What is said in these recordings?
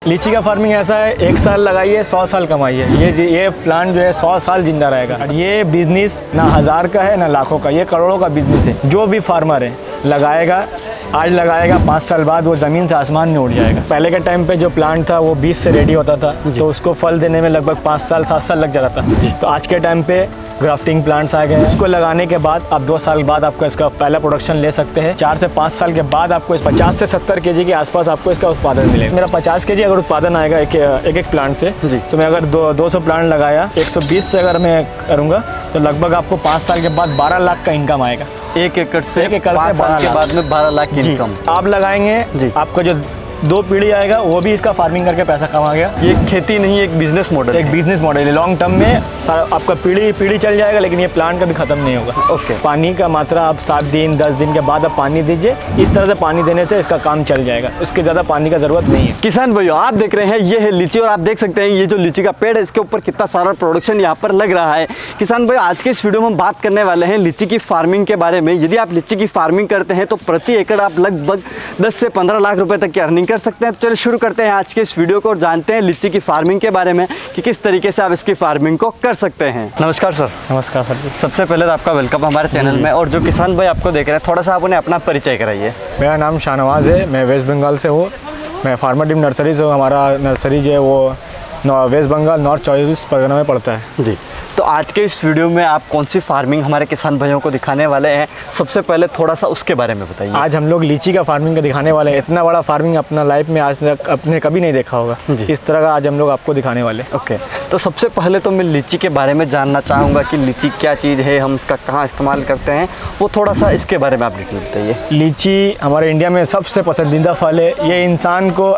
लीची का फार्मिंग ऐसा है, 1 साल लगाइए 100 साल कमाइए। ये प्लांट जो है 100 साल जिंदा रहेगा। ये बिजनेस ना 1000 का है ना लाखों का, ये करोड़ों का बिजनेस है। जो भी फार्मर है लगाएगा, आज लगाएगा 5 साल बाद वो ज़मीन से आसमान में उड़ जाएगा। पहले के टाइम पे जो प्लांट था वो बीज से रेडी होता था, तो उसको फल देने में लगभग 5 साल 7 साल लग जाता था। तो आज के टाइम पे ग्राफ्टिंग प्लांट्स आ गए हैं। उसको लगाने के बाद आप 2 साल बाद आपको इसका पहला प्रोडक्शन ले सकते हैं। 4 से 5 साल के बाद आपको इस 50 से 70 केजी के आसपास आपको इसका उत्पादन मिलेगा। मेरा 50 केजी अगर उत्पादन आएगा एक प्लांट से, तो मैं अगर 200 प्लांट लगाया, 120 से अगर मैं करूँगा तो लगभग आपको 5 साल के बाद 12 लाख का इनकम आएगा। 1 एकड़ से 5 साल के बाद में 12 लाख की इनकम आप लगाएंगे। आपको जो 2 पीढ़ी आएगा वो भी इसका फार्मिंग करके पैसा कमा गया। ये खेती नहीं, एक बिजनेस मॉडल, एक बिजनेस मॉडल है। लॉन्ग टर्म में आपका पीढ़ी चल जाएगा, लेकिन ये प्लांट कभी खत्म नहीं होगा। ओके। पानी का मात्रा आप 7 दिन 10 दिन के बाद आप पानी दीजिए। इस तरह से पानी देने से इसका काम चल जाएगा, इसके ज़्यादा पानी का ज़रूरत नहीं है। किसान भाइयों, आप देख रहे हैं ये है लीची, और आप देख सकते हैं ये जो लीची का पेड़ है इसके ऊपर कितना सारा प्रोडक्शन यहाँ पर लग रहा है। किसान भाई, आज के इस वीडियो में हम बात करने वाले हैं लीची की फार्मिंग के बारे में। यदि आप लीची की फार्मिंग करते हैं तो प्रति एकड़ आप लगभग 10 से 15 लाख रुपए तक की अर्निंग कर सकते हैं। तो चलिए शुरू करते हैं आज के इस वीडियो को और जानते हैं लीची की फार्मिंग के बारे में कि किस तरीके से आप इसकी फार्मिंग को कर सकते हैं। नमस्कार सर। नमस्कार सर। सबसे पहले तो आपका वेलकम हमारे चैनल में। और जो किसान भाई आपको देख रहे हैं, थोड़ा सा आप उन्हें अपना परिचय कराइए। मेरा नाम शाहनवाज है, मैं वेस्ट बंगाल से हूँ। मैं फार्मर टीम नर्सरी से हूँ। हमारा नर्सरी जो है वो वेस्ट बंगाल नॉर्थ 24 परगना में पड़ता है जी। तो आज के इस वीडियो में आप कौन सी फार्मिंग हमारे किसान भाइयों को दिखाने वाले हैं, सबसे पहले थोड़ा सा उसके बारे में बताइए। आज हम लोग लीची का फार्मिंग का दिखाने वाले हैं। इतना बड़ा फार्मिंग अपना लाइफ में आज तक अपने कभी नहीं देखा होगा। इस तरह का आज हम लोग आपको दिखाने वाले हैं। ओके। तो सबसे पहले तो मैं लीची के बारे में जानना चाहूँगा कि लीची क्या चीज़ है, हम इसका कहाँ इस्तेमाल करते हैं, वो थोड़ा सा इसके बारे में आप डिटेल बताइए। लीची हमारे इंडिया में सबसे पसंदीदा फल है। ये इंसान को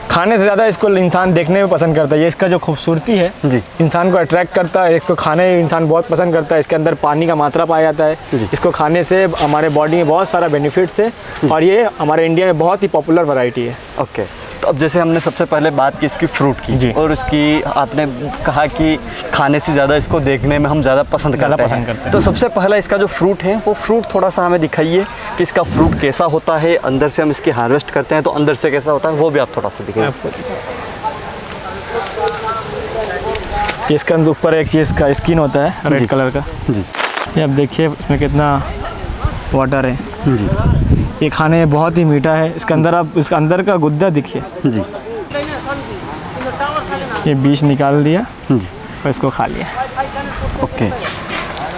खाने से ज़्यादा इसको इंसान देखने में पसंद करता है। ये इसका जो खूबसूरती है जी, इंसान को अट्रैक्ट करता है। इसको खाने इंसान बहुत पसंद करता है। इसके अंदर पानी का मात्रा पाया जाता है। इसको खाने से हमारे बॉडी में बहुत सारा बेनिफिट्स है और ये हमारे इंडिया में बहुत ही पॉपुलर वैरायटी है। ओके। तो अब जैसे हमने सबसे पहले बात की इसकी फ्रूट की, और उसकी आपने कहा कि खाने से ज़्यादा इसको देखने में हम ज़्यादा पसंद करते हैं। तो सबसे पहला इसका जो फ्रूट है वो फ्रूट थोड़ा सा हमें दिखाइए कि इसका फ्रूट कैसा होता है। अंदर से हम इसकी हार्वेस्ट करते हैं तो अंदर से कैसा होता है वो भी आप थोड़ा सा दिखाइए। इसके अंदर ऊपर एक चीज़ का स्किन होता है रेड कलर का जी। ये अब देखिए इसमें कितना वाटर है जी। ये खाने में बहुत ही मीठा है। इसके अंदर आप इसके अंदर का गुद्दा देखिए जी। ये बीज निकाल दिया जी और इसको खा लिया। ओके।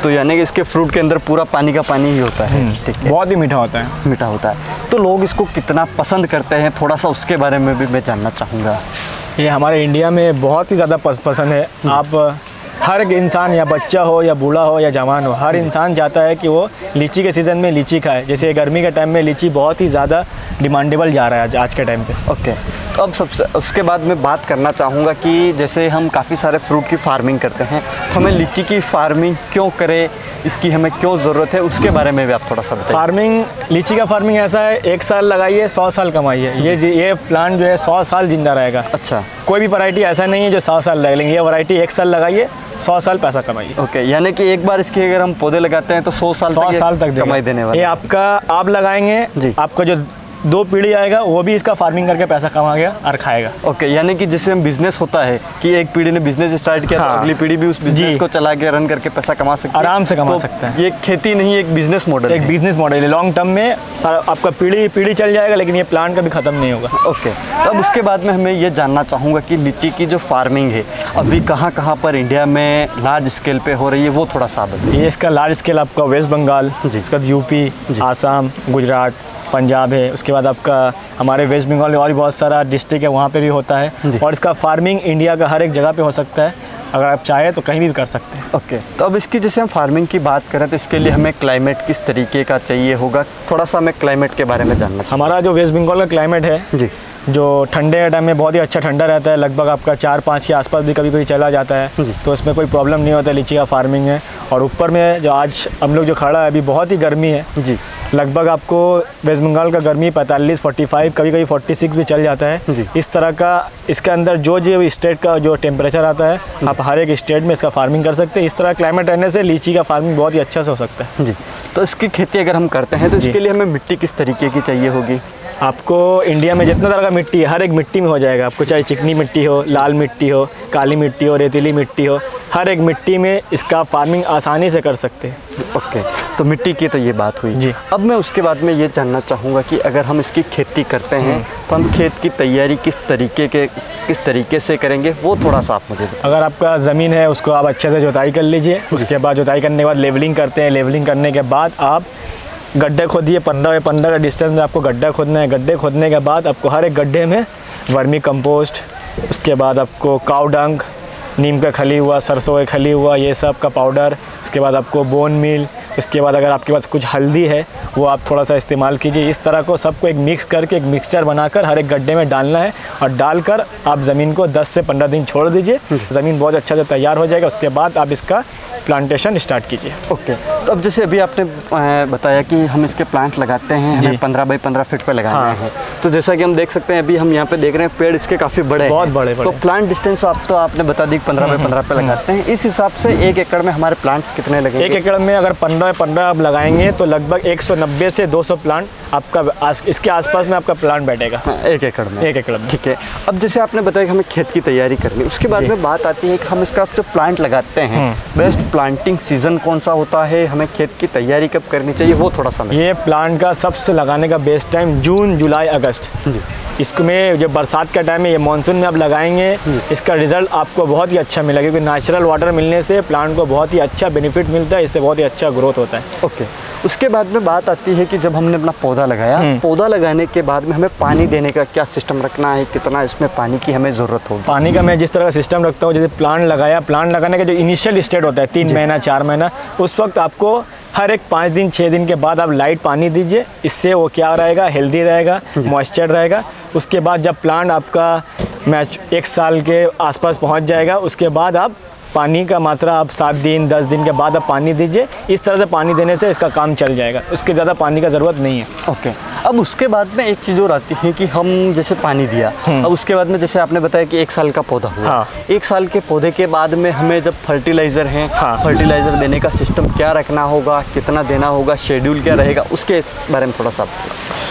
तो यानी कि इसके फ्रूट के अंदर पूरा पानी का पानी ही होता है। ठीक है। बहुत ही मीठा होता है। मीठा होता है। तो लोग इसको कितना पसंद करते हैं, थोड़ा सा उसके बारे में भी मैं जानना चाहूँगा। ये हमारे इंडिया में बहुत ही ज़्यादा पसंद है। आप हर एक इंसान, या बच्चा हो या बूढ़ा हो या जवान हो, हर इंसान चाहता है कि वो लीची के सीज़न में लीची खाए। जैसे गर्मी के टाइम में लीची बहुत ही ज़्यादा डिमांडेबल जा रहा है आज के टाइम पे। ओके। तो अब सबसे उसके बाद मैं बात करना चाहूँगा कि जैसे हम काफ़ी सारे फ्रूट की फार्मिंग करते हैं, तो हमें लीची की फार्मिंग क्यों करें, इसकी हमें क्यों ज़रूरत है, उसके बारे में भी आप थोड़ा सा बताइए। लीची का फार्मिंग ऐसा है, 1 साल लगाइए 100 साल कमाइए। ये प्लांट जो है 100 साल जिंदा रहेगा। अच्छा। कोई भी वैरायटी ऐसा नहीं है जो 100 साल लगे, लेकिन ये वैरायटी 1 साल लगाइए 100 साल पैसा कमाइए। ओके। यानी कि एक बार इसके अगर हम पौधे लगाते हैं तो 100 साल तक कमाई देने वाले। ये आप लगाएंगे जी, आपका जो 2 पीढ़ी आएगा वो भी इसका फार्मिंग करके पैसा कमा गया और खाएगा। ओके। यानी कि जैसे हम बिजनेस होता है कि एक पीढ़ी ने बिजनेस स्टार्ट किया, तो अगली पीढ़ी भी उस बिजनेस को चला के रन करके पैसा कमा सकती है, आराम से कमा सकते हैं। ये खेती नहीं, एक बिजनेस मॉडल, एक बिजनेस मॉडल है। लॉन्ग टर्म में आपका पीढ़ी चल जाएगा, लेकिन ये प्लांट कभी खत्म नहीं होगा। ओके। तब उसके बाद में हमें ये जानना चाहूँगा कि लीची की जो फार्मिंग है अभी कहाँ पर इंडिया में लार्ज स्केल पे हो रही है, वो थोड़ा सा बताइए। ये इसका लार्ज स्केल आपका वेस्ट बंगाल, इसका यूपी, आसाम, गुजरात, पंजाब है। उसके बाद आपका हमारे वेस्ट बंगाल में और भी बहुत सारा डिस्ट्रिक्ट है, वहाँ पे भी होता है। और इसका फार्मिंग इंडिया का हर एक जगह पे हो सकता है। अगर आप चाहें तो कहीं भी कर सकते हैं। ओके। तो अब इसकी जैसे हम फार्मिंग की बात करें तो इसके लिए हमें क्लाइमेट किस तरीके का चाहिए होगा, थोड़ा सा हमें क्लाइमेट के बारे में जानना चाहिए। हमारा जो वेस्ट बंगाल का क्लाइमेट है जी, जो ठंडे के टाइम में बहुत ही अच्छा ठंडा रहता है। लगभग आपका 4-5 के आसपास भी कभी चला जाता है, तो इसमें कोई प्रॉब्लम नहीं होता। लीची का फार्मिंग है। और ऊपर में जो आज हम लोग जो खड़ा है अभी, बहुत ही गर्मी है जी। लगभग आपको वेस्ट बंगाल का गर्मी 45, 45, कभी 46 भी चल जाता है। इस तरह का इसके अंदर जो स्टेट का जो टेम्परेचर आता है, आप हर एक स्टेट में इसका फार्मिंग कर सकते हैं। इस तरह क्लाइमेट रहने से लीची का फार्मिंग बहुत ही अच्छा से हो सकता है जी। तो इसकी खेती अगर हम करते हैं तो इसके लिए हमें मिट्टी किस तरीके की चाहिए होगी? आपको इंडिया में जितना तरह का मिट्टी है हर एक मिट्टी में हो जाएगा। आपको चाहे चिकनी मिट्टी हो, लाल मिट्टी हो, काली मिट्टी हो, रेतीली मिट्टी हो, हर एक मिट्टी में इसका फार्मिंग आसानी से कर सकते हैं। ओके, तो मिट्टी की तो ये बात हुई जी। अब मैं उसके बाद में ये जानना चाहूँगा कि अगर हम इसकी खेती करते हैं तो हम खेत की तैयारी किस तरीके से करेंगे, वो थोड़ा सा आप मुझे बताइए। अगर आपका ज़मीन है उसको आप अच्छे से जुताई कर लीजिए। उसके बाद जुताई करने के बाद लेवलिंग करते हैं। लेवलिंग करने के बाद आप गड्ढे खोदिए। 15 बाई 15 का डिस्टेंस में आपको गड्ढा खोदना है। गड्ढे खोदने के बाद आपको हर एक गड्ढे में वर्मी कंपोस्ट, उसके बाद आपको काऊ डंग, नीम का खली हुआ, सरसों का खली हुआ, ये सब का पाउडर, उसके बाद आपको बोन मील, उसके बाद अगर आपके पास कुछ हल्दी है वो आप थोड़ा सा इस्तेमाल कीजिए। इस तरह को सबको एक मिक्स करके एक मिक्सचर बनाकर हर एक गड्ढे में डालना है और डालकर आप ज़मीन को 10 से 15 दिन छोड़ दीजिए। ज़मीन बहुत अच्छा से तैयार हो जाएगा। उसके बाद आप इसका प्लांटेशन स्टार्ट कीजिए। ओके, तो अब जैसे अभी आपने बताया कि हम इसके प्लांट लगाते हैं, हमें 15 बाई 15 फीट पे लगाना है। तो जैसा कि हम देख सकते हैं, अभी हम यहाँ पे देख रहे हैं पेड़ इसके काफ़ी बड़े हैं, बहुत बड़े। तो प्लांट डिस्टेंस आपने बता दी 15 बाई 15 पे लगाते हैं। इस हिसाब से 1 एकड़ में हमारे प्लांट्स कितने लगेंगे? 1 एकड़ में अगर 15 बाई 15 आप लगाएंगे तो लगभग 190 से 200 प्लांट आपका इसके आसपास में आपका प्लांट बैठेगा। 1 एकड़ में? 1 एकड़ में। ठीक है। अब जैसे आपने बताया कि हमें खेत की तैयारी करनी, उसके बाद में बात आती है कि हम इसका जो प्लांट लगाते हैं, बेस्ट प्लांटिंग सीजन कौन सा होता है, हमें खेत की तैयारी कब करनी चाहिए, वो थोड़ा सा। ये प्लांट का सबसे लगाने का बेस्ट टाइम जून, जुलाई, अगस्त। इसको में जो बरसात का टाइम है, ये मानसून में आप लगाएंगे, इसका रिजल्ट आपको बहुत ही अच्छा मिलेगा क्योंकि नेचुरल वाटर मिलने से प्लांट को बहुत ही अच्छा बेनिफिट मिलता है। इससे बहुत ही अच्छा ग्रोथ होता है। ओके, उसके बाद में बात आती है कि जब हमने अपना पौधा लगाया, पौधा लगाने के बाद में हमें पानी देने का क्या सिस्टम रखना है, कितना इसमें पानी की हमें ज़रूरत होगी? पानी का मैं जिस तरह का सिस्टम रखता हूँ, जैसे प्लांट लगाया, प्लांट लगाने का जो इनिशियल स्टेट होता है 3 महीना 4 महीना, उस वक्त आपको हर एक 5 दिन 6 दिन के बाद आप लाइट पानी दीजिए। इससे वो क्या रहेगा, हेल्दी रहेगा, मॉइस्चर रहेगा। उसके बाद जब प्लांट आपका 1 साल के आसपास पहुंच जाएगा, उसके बाद आप पानी का मात्रा आप 7 दिन 10 दिन के बाद आप पानी दीजिए। इस तरह से पानी देने से इसका काम चल जाएगा, उसके ज़्यादा पानी का ज़रूरत नहीं है। ओके, अब उसके बाद में एक चीज़ और आती है कि हम जैसे पानी दिया, अब उसके बाद में जैसे आपने बताया कि 1 साल का पौधा हुआ, 1 साल के पौधे के बाद में हमें जब फर्टिलाइज़र है, फर्टिलाइज़र देने का सिस्टम क्या रखना होगा, कितना देना होगा, शेड्यूल क्या रहेगा, उसके बारे में थोड़ा सा।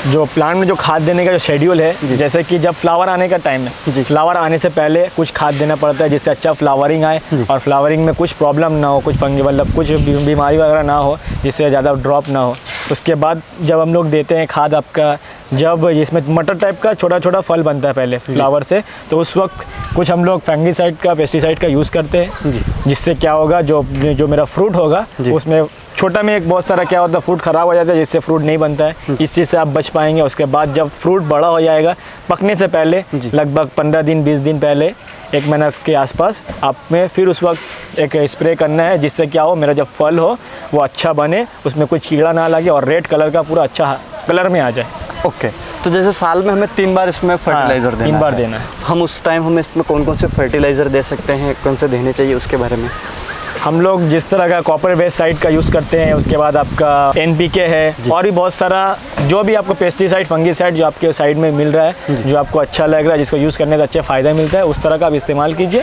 जो प्लांट में जो खाद देने का जो शेड्यूल है, जैसे कि जब फ्लावर आने का टाइम है, फ्लावर आने से पहले कुछ खाद देना पड़ता है जिससे अच्छा फ्लावरिंग आए और फ्लावरिंग में कुछ प्रॉब्लम ना हो, कुछ फंगी मतलब कुछ बीमारी वगैरह ना हो, जिससे ज़्यादा ड्रॉप ना हो। उसके बाद जब हम लोग देते हैं खाद आपका, जब इसमें मटर टाइप का छोटा छोटा फल बनता है पहले फ्लावर से, तो उस वक्त कुछ हम लोग फंगीसाइड का, पेस्टिसाइड का यूज़ करते हैं, जिससे क्या होगा, जो मेरा फ्रूट होगा उसमें छोटा में एक बहुत सारा क्या होता है, फ्रूट ख़राब हो जाता है, जिससे फ्रूट नहीं बनता है। इस चीज़ से आप बच पाएंगे। उसके बाद जब फ्रूट बड़ा हो जाएगा, पकने से पहले लगभग 15 दिन 20 दिन पहले, 1 महीना के आसपास आप में फिर उस वक्त एक स्प्रे करना है, जिससे क्या हो, मेरा जब फल हो वो अच्छा बने, उसमें कुछ कीड़ा ना लगे और रेड कलर का पूरा अच्छा कलर में आ जाए। ओके, तो जैसे साल में हमें 3 बार इसमें फर्टिलाइज़र देना है। 3 बार देना है। हम उस टाइम हमें इसमें कौन कौन से फर्टिलाइज़र दे सकते हैं, कौन से देने चाहिए, उसके बारे में? हम लोग जिस तरह का कॉपर बेस साइड का यूज़ करते हैं, उसके बाद आपका NPK है और भी बहुत सारा जो भी आपको पेस्टिसाइड फंगीसाइड जो आपके साइड में मिल रहा है, जो आपको अच्छा लग रहा है, जिसको यूज़ करने का अच्छा फ़ायदा मिलता है, उस तरह का आप इस्तेमाल कीजिए,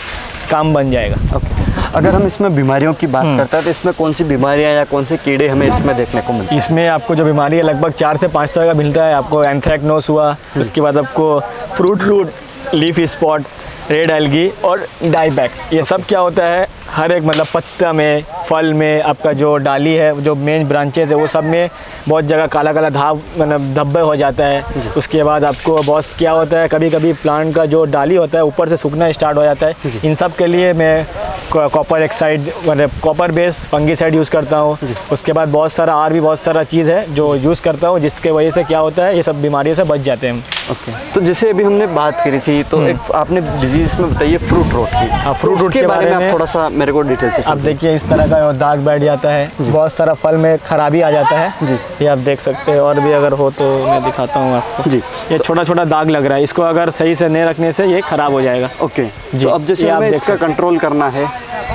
काम बन जाएगा। ओके, अगर हम इसमें बीमारियों की बात करते हैं तो इसमें कौन सी बीमारियां या कौन से कीड़े हमें इसमें देखने को मिलते हैं? इसमें आपको जो बीमारी है लगभग 4 से 5 तरह का मिलता है। आपको एंथ्रैक्नोस हुआ, उसके बाद आपको fruit rot, leaf spot, red algae और डाईबैक। ये सब क्या होता है, हर एक मतलब पत्ता में, फल में, आपका जो डाली है, जो मेन ब्रांचेज है, वो सब में बहुत जगह काला काला धाव मतलब धब्बे हो जाता है। उसके बाद आपको बहुत क्या होता है, कभी कभी प्लांट का जो डाली होता है ऊपर से सूखना स्टार्ट हो जाता है। इन सब के लिए मैं कॉपर एक्साइड मतलब कॉपर बेस फंगीसाइड यूज़ करता हूँ। उसके बाद बहुत सारा चीज़ है जो यूज़ करता हूँ, जिसके वजह से क्या होता है, ये सब बीमारियों से बच जाते हैं। ओके, तो जैसे अभी हमने बात करी थी, तो एक आपने डिजीज़ में बताइए फ्रूट रोट की। हाँ, फ्रूट रोट के बारे में आप थोड़ा सा मेरे को डिटेल से। अब देखिए, इस तरह का दाग बैठ जाता है, बहुत सारा फल में खराबी आ जाता है जी, ये आप देख सकते हैं। और भी अगर हो तो मैं दिखाता हूँ आपको जी। ये छोटा छोटा दाग लग रहा है, इसको अगर सही से नहीं रखने से ये खराब हो जाएगा। ओके, तो अब जैसे हमें इसका कंट्रोल करना है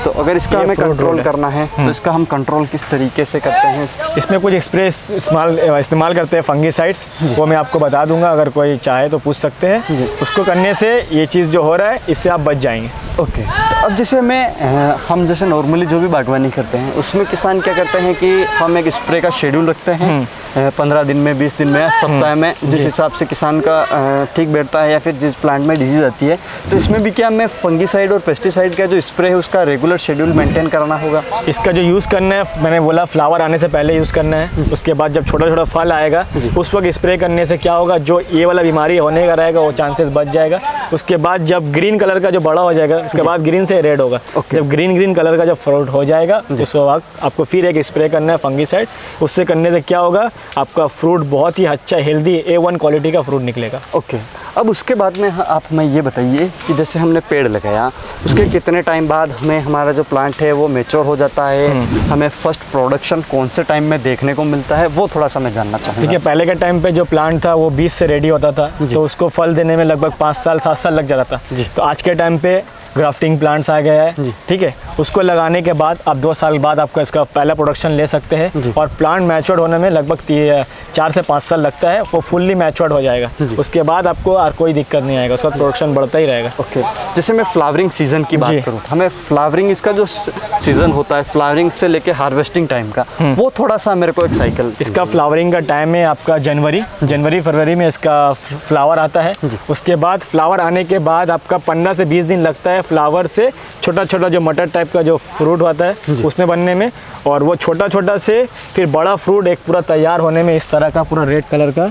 तो अगर इसका ये हमें fruit कंट्रोल roll है। करना है तो इसका हम कंट्रोल किस तरीके से करते हैं? इसमें कुछ एक्सप्रेस इस्तेमाल करते हैं फंगीसाइड्स, वो मैं आपको बता दूंगा, अगर कोई चाहे तो पूछ सकते हैं। उसको करने से ये चीज़ जो हो रहा है इससे आप बच जाएंगे। ओके, तो अब जैसे हम जैसे नॉर्मली जो भी बागवानी करते हैं उसमें किसान क्या करते हैं कि हम एक स्प्रे का शेड्यूल रखते हैं 15 दिन में, 20 दिन में, सप्ताह में, जिस हिसाब से किसान का ठीक बैठता है या फिर जिस प्लांट में डिजीज आती है। तो इसमें भी क्या हमें फंगीसाइड और पेस्टिसाइड का जो स्प्रे है उसका रेगुलर शेड्यूल मेंटेन करना होगा? इसका जो यूज़ करना है, मैंने बोला फ्लावर आने से पहले यूज़ करना है। उसके बाद जब छोटा छोटा फल आएगा उस वक्त स्प्रे करने से क्या होगा, जो ये वाला बीमारी होने का रहेगा वो चांसेस बच जाएगा। उसके बाद जब ग्रीन कलर का जो बड़ा हो जाएगा उसके बाद ग्रीन से रेड होगा। जब ग्रीन कलर का जब फ्रूट हो जाएगा उस वक्त आपको फिर एक स्प्रे करना है फंगीसाइड। उससे करने से क्या होगा, आपका फ्रूट बहुत ही अच्छा हेल्दी A1 क्वालिटी का फ्रूट निकलेगा। ओके, अब उसके बाद में आप हमें ये बताइए कि जैसे हमने पेड़ लगाया उसके कितने टाइम बाद हमें हमारा जो प्लांट है वो मैच्योर हो जाता है? हमें फर्स्ट प्रोडक्शन कौन से टाइम में देखने को मिलता है वो थोड़ा सा मैं जानना चाहूँगा। देखिए, पहले के टाइम पे जो प्लांट था वो बीज से रेडी होता था, तो उसको फल देने में लगभग 5 साल 7 साल लग जाता था। तो आज के टाइम पे ग्राफ्टिंग प्लांट्स आ गया है, ठीक है। उसको लगाने के बाद आप 2 साल बाद आपका इसका पहला प्रोडक्शन ले सकते हैं और प्लांट मैच्योर्ड होने में लगभग 4 से 5 साल लगता है, वो फुल्ली मैच्योर्ड हो जाएगा। उसके बाद आपको और कोई दिक्कत नहीं आएगा, उसका प्रोडक्शन बढ़ता ही रहेगा। ओके, जैसे मैं फ्लावरिंग सीजन की बात करूँ, हमें फ्लावरिंग इसका जो सीजन होता है फ्लावरिंग से लेके हार्वेस्टिंग टाइम का, वो थोड़ा सा मेरे को एक साइकिल। इसका फ्लावरिंग का टाइम है आपका जनवरी फरवरी में इसका फ्लावर आता है। उसके बाद फ्लावर आने के बाद आपका 15 से 20 दिन लगता है फ्लावर से छोटा छोटा जो मटर टाइप का जो फ्रूट होता है उसमें बनने में, और वो छोटा छोटा से फिर बड़ा फ्रूट एक पूरा तैयार होने में, इस तरह का पूरा रेड कलर का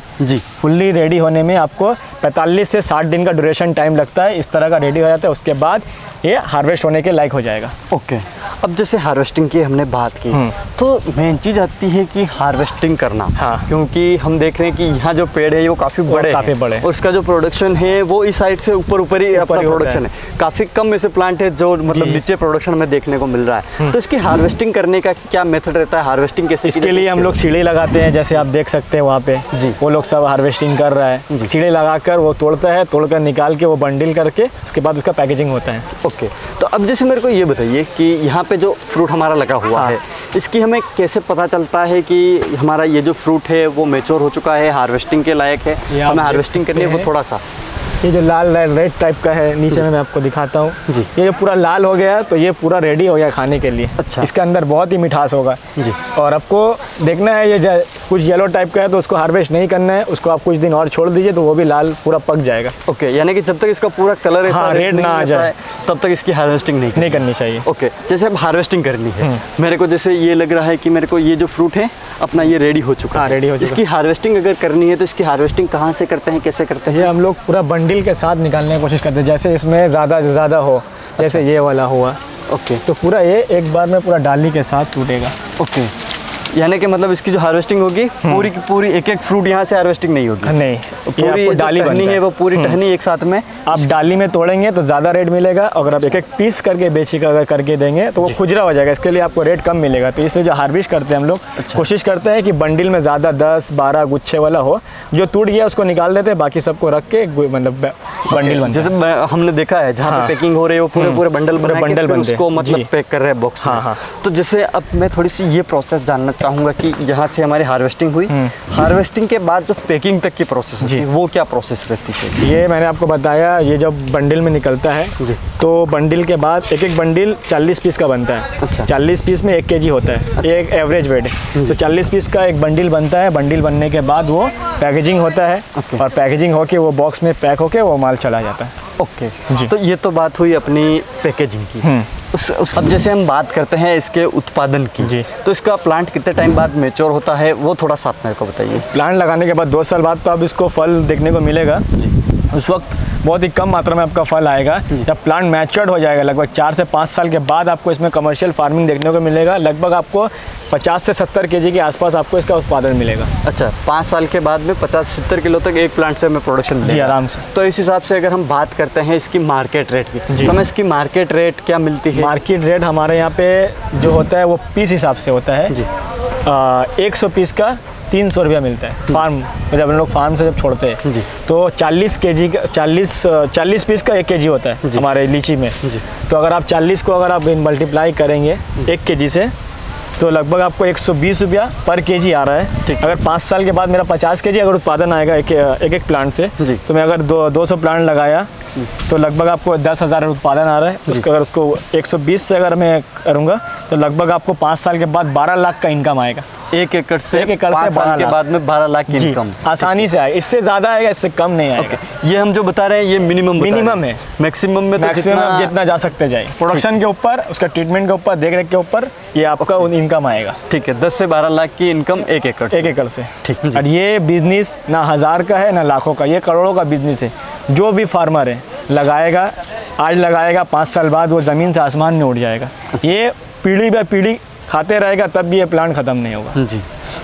फुल्ली रेडी होने में आपको 45 से 60 दिन का ड्यूरेशन टाइम लगता है। इस तरह का रेडी हो जाता है, उसके बाद ये हार्वेस्ट होने के लायक हो जाएगा। ओके, अब जैसे हार्वेस्टिंग की हमने बात की तो मेन चीज़ आती है कि हार्वेस्टिंग करना। क्योंकि हम देख रहे हैं कि यहाँ जो पेड़ है वो काफ़ी बड़े हैं और इसका जो प्रोडक्शन है वो इस साइड से ऊपर ही अपना प्रोडक्शन है। काफ़ी कम ऐसे प्लांट है जो मतलब नीचे प्रोडक्शन में देखने को मिल रहा है। तो इसकी हार्वेस्टिंग करने का क्या मेथड रहता है? हार्वेस्टिंग कैसे? इसके लिए हम लोग सीढ़ी लगाते हैं, जैसे आप देख सकते हैं वहाँ पे वो लोग सब हार्वेस्टिंग कर रहा है। सीढ़ी लगाकर वो तोड़ता है, तोड़कर निकाल के वो बंडल करके उसके बाद उसका पैकेजिंग होता है। ओके, तो अब जैसे मेरे को ये बताइए कि यहाँ पे जो फ्रूट हमारा लगा हुआ है इसकी हमें कैसे पता चलता है कि हमारा ये जो फ्रूट है वो मैच्योर हो चुका है, हार्वेस्टिंग के लायक है, हमें हार्वेस्टिंग करनी है? वो थोड़ा सा ये जो लाल रेड टाइप का है नीचे में मैं आपको दिखाता हूँ, ये जो पूरा लाल हो गया तो ये पूरा रेडी हो गया खाने के लिए। अच्छा, इसके अंदर बहुत ही मिठास होगा जी। और आपको देखना है ये कुछ येलो टाइप का है तो उसको हार्वेस्ट नहीं करना है, उसको आप कुछ दिन और छोड़ दीजिए तो वो भी लाल पूरा पक जाएगा। ओके, यानी कि जब तक इसका पूरा कलर ऐसा रेड ना आ जाए तब तक इसकी हार्वेस्टिंग नहीं करनी चाहिए। ओके, जैसे अब हार्वेस्टिंग करनी है, मेरे को जैसे ये लग रहा है कि मेरे को ये जो फ्रूट है अपना ये रेडी हो चुका है, रेडी हो चुका। इसकी हार्वेस्टिंग अगर करनी है तो इसकी हार्वेस्टिंग कहाँ से करते हैं, कैसे करते हैं? ये हम लोग पूरा बंडल के साथ निकालने की कोशिश करते हैं, जैसे इसमें ज़्यादा हो, जैसे ये वाला हुआ। ओके, तो पूरा ये एक बार में पूरा डाली के साथ टूटेगा। ओके, यानी कि मतलब इसकी जो हार्वेस्टिंग होगी पूरी की पूरी एक फ्रूट यहाँ से हार्वेस्टिंग नहीं होगी? नहीं, पूरी डाली बननी है वो पूरी टहनी एक साथ में आप डाली में तोड़ेंगे तो ज़्यादा रेट मिलेगा। अगर आप एक पीस करके बेचिएगा, अगर करके देंगे तो वो खुजरा हो जाएगा, इसके लिए आपको रेट कम मिलेगा। तो इसलिए जो हार्वेस्ट करते हैं हम लोग कोशिश करते हैं कि बंडल में ज़्यादा 10-12 गुच्छे वाला हो, जो टूट गया उसको निकाल देते हैं, बाकी सबको रख के मतलब बंडल बन। जैसे हमने देखा है जहाँ पे पैकिंग हो रही है वो पूरे बंडल बन उसको मतलब पैक कर रहे हैं बॉक्स में। तो जैसे अब मैं थोड़ी सी ये प्रोसेस जानना चाहूँगा कि यहाँ से हमारी हार्वेस्टिंग हुई, हार्वेस्टिंग के बाद जो पैकिंग तक की प्रोसेस होती है वो क्या प्रोसेस रहती है? ये मैंने आपको बताया, ये जब बंडल में निकलता है तो बंडल के बाद एक बंडल 40 पीस का बनता है। अच्छा, 40 पीस में 1 kg होता है। अच्छा, एक एवरेज वेट है। तो 40 पीस का एक बंडल बनता है। बंडल बनने के बाद वो पैकेजिंग होता है और पैकेजिंग होके वो बॉक्स में पैक होके वो माल चला जाता है। ओके जी, तो ये तो बात हुई अपनी पैकेजिंग की। अब जैसे हम बात करते हैं इसके उत्पादन की जी, तो इसका प्लांट कितने टाइम बाद मैच्योर होता है वो थोड़ा सा मेरे को बताइए। प्लांट लगाने के बाद 2 साल बाद तो अब इसको फल देखने को मिलेगा जी। उस वक्त बहुत ही कम मात्रा में आपका फल आएगा। जब प्लांट मैच्योर्ड हो जाएगा लगभग 4 से 5 साल के बाद आपको इसमें कमर्शियल फार्मिंग देखने को मिलेगा। लगभग आपको 50 से 70 kg के आसपास आपको इसका उत्पादन मिलेगा। अच्छा, 5 साल के बाद में 50-70 किलो तक एक प्लांट से हमें प्रोडक्शन मिलेगा जी, आराम से। तो इस हिसाब से अगर हम बात करते हैं इसकी मार्केट रेट की, तो हमें इसकी मार्केट रेट क्या मिलती है? मार्केट रेट हमारे यहाँ पे जो होता है वो पीस हिसाब से होता है जी। 100 पीस का 300 रुपया मिलता है फार्म, जब हम लोग फार्म से जब छोड़ते हैं जी। तो 40 केजी का 40 पीस का 1 केजी होता है हमारे लीची में। तो अगर आप 40 को अगर आप मल्टीप्लाई करेंगे 1 केजी से तो लगभग आपको 120 रुपया पर केजी आ रहा है। अगर 5 साल के बाद मेरा 50 केजी अगर उत्पादन आएगा एक प्लांट से, तो मैं अगर 200 प्लांट लगाया तो लगभग आपको 10,000 उत्पादन आ रहा है। उसका अगर उसको 120 से अगर मैं करूँगा तो लगभग आपको 5 साल के बाद 12 लाख का इनकम आएगा। 1 एकड़ से 1 एकड़ 5 से साल के बाद में 12 लाख की इनकम आसानी से आएगा। इससे ज़्यादा आएगा, इससे कम नहीं आएगा। ये हम जो बता रहे हैं ये मिनिमम है। मैक्सिमम में तो जितना जा सकते जाए, प्रोडक्शन के ऊपर, उसका ट्रीटमेंट के ऊपर, देख रेख के ऊपर ये आपका इनकम आएगा। ठीक है, 10 से 12 लाख की इनकम 1 एकड़ से। ठीक। और ये बिजनेस ना 1000 का है ना लाखों का, ये करोड़ों का बिजनेस है। जो भी फार्मर है लगाएगा, आज लगाएगा 5 साल बाद वो ज़मीन से आसमान में उड़ जाएगा। ये पीढ़ी बाय पीढ़ी खाते रहेगा तब भी ये प्लांट ख़त्म नहीं होगा जी।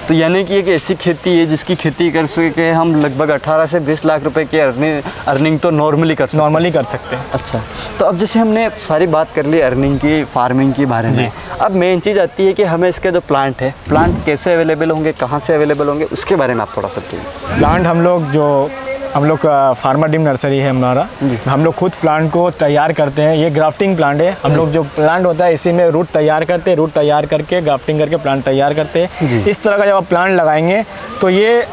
तो यानी कि एक ऐसी खेती है जिसकी खेती कर सके हम लगभग 18 से 20 लाख रुपए की अर्निंग तो नॉर्मली कर सकते हैं। अच्छा, तो अब जैसे हमने सारी बात कर ली अर्निंग की, फार्मिंग के बारे में, अब मेन चीज़ आती है कि हमें इसके जो प्लांट है, प्लांट कैसे अवेलेबल होंगे, कहाँ से अवेलेबल होंगे, उसके बारे में आप थोड़ा सा बताइए। प्लांट हम लोग का फार्मर ड्रीम नर्सरी है हमारा, हम लोग खुद प्लांट को तैयार करते हैं। ये ग्राफ्टिंग प्लांट है। हम लोग जो प्लांट होता है इसी में रूट तैयार करते हैं, रूट तैयार करके ग्राफ्टिंग करके प्लांट तैयार करते हैं। इस तरह का जब आप प्लांट लगाएंगे तो ये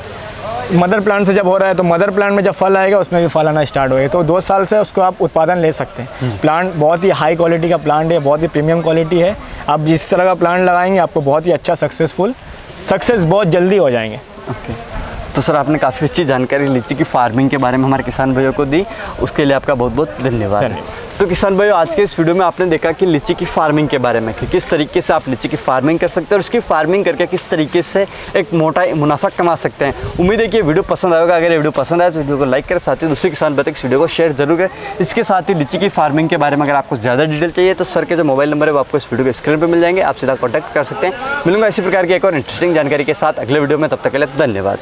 मदर प्लांट से जब हो रहा है तो मदर प्लांट में जब फल आएगा उसमें भी फल आना स्टार्ट होगा। तो 2 साल से उसको आप उत्पादन ले सकते हैं। प्लांट बहुत ही हाई क्वालिटी का प्लांट है, बहुत ही प्रीमियम क्वालिटी है। आप जिस तरह का प्लांट लगाएंगे आपको बहुत ही अच्छा सक्सेस बहुत जल्दी हो जाएंगे। तो सर आपने काफ़ी अच्छी जानकारी लीची की फार्मिंग के बारे में हमारे किसान भाइयों को दी, उसके लिए आपका बहुत बहुत धन्यवाद। तो किसान भाइयों, आज के इस वीडियो में आपने देखा कि लीची की फार्मिंग के बारे में कि किस तरीके से आप लीची की फार्मिंग कर सकते हैं और उसकी फार्मिंग करके किस तरीके से एक मोटा मुनाफा कमा सकते हैं। उम्मीद है कि ये वीडियो पसंद आएगा। अगर ये वीडियो पसंद आए तो वीडियो को लाइक करें, साथ ही दूसरे किसान भाई तक इस वीडियो को शेयर जरूर करें। इसके साथ ही लीची की फार्मिंग के बारे में अगर आपको ज़्यादा डिटेल चाहिए तो सर के जो मोबाइल नंबर है वो आपको इस वीडियो के स्क्रीन पर मिल जाएंगे, आप सीधा कॉन्टैक्ट कर सकते हैं। मिलूंगा इसी प्रकार की एक और इंटरेस्टिंग जानकारी के साथ अगले वीडियो में, तब तक के लिए धन्यवाद।